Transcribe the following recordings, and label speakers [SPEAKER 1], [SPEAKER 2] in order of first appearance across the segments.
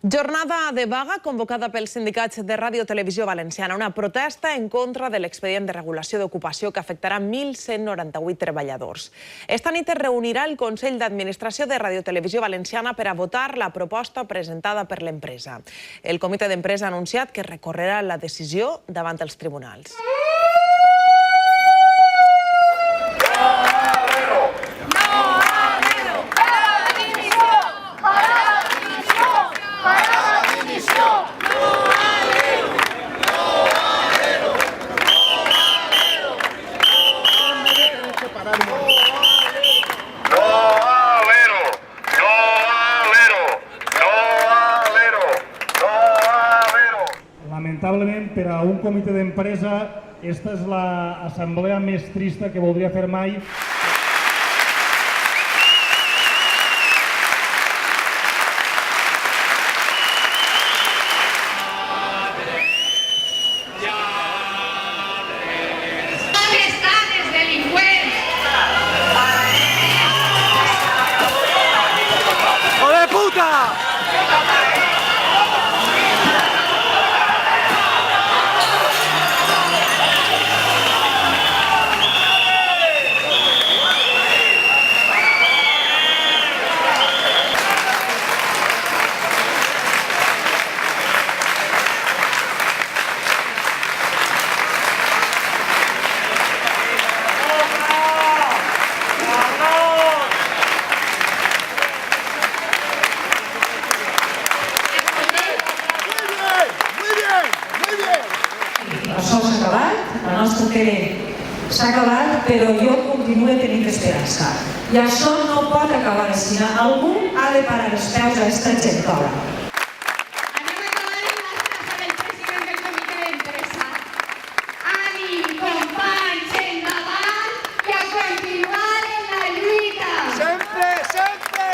[SPEAKER 1] Jornada de vaga convocada pels sindicats de Ràdio Televisió Valenciana, una protesta en contra de l'expedient de regulació d'ocupació que afectarà 1.198 treballadors. Esta nit es reunirà el Consell d'Administració de Ràdio Televisió Valenciana per a votar la proposta presentada per l'empresa. El comitè d'empresa ha anunciat que recorrerà la decisió davant els tribunals.
[SPEAKER 2] Lamentablement, per a un comitè d'empresa, esta és l'assemblea més trista que voldria fer mai.
[SPEAKER 3] Això s'ha acabat, la nostra tele s'ha acabat, però jo continuo tenint esperança. I això no pot acabar així. Algú ha de parar els peus a aquesta gentola.
[SPEAKER 4] Anem a acabar amb les frases del president del comitè d'empresa. Ànim, companys, endavant i a continuar en la lluita.
[SPEAKER 5] Sempre, sempre,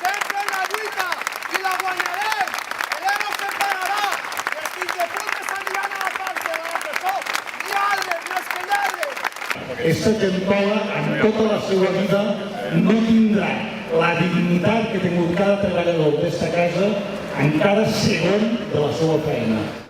[SPEAKER 5] sempre en la lluita i la guanyarem. Ella no se pararà. Els fills de puta s'aniran a la part de la presó. Lladres, més que lladres.
[SPEAKER 2] Aquesta gentola, en tota la seva vida, no tindrà la dignitat que ha tingut cada treballador d'esta casa en cada segon de la seva feina.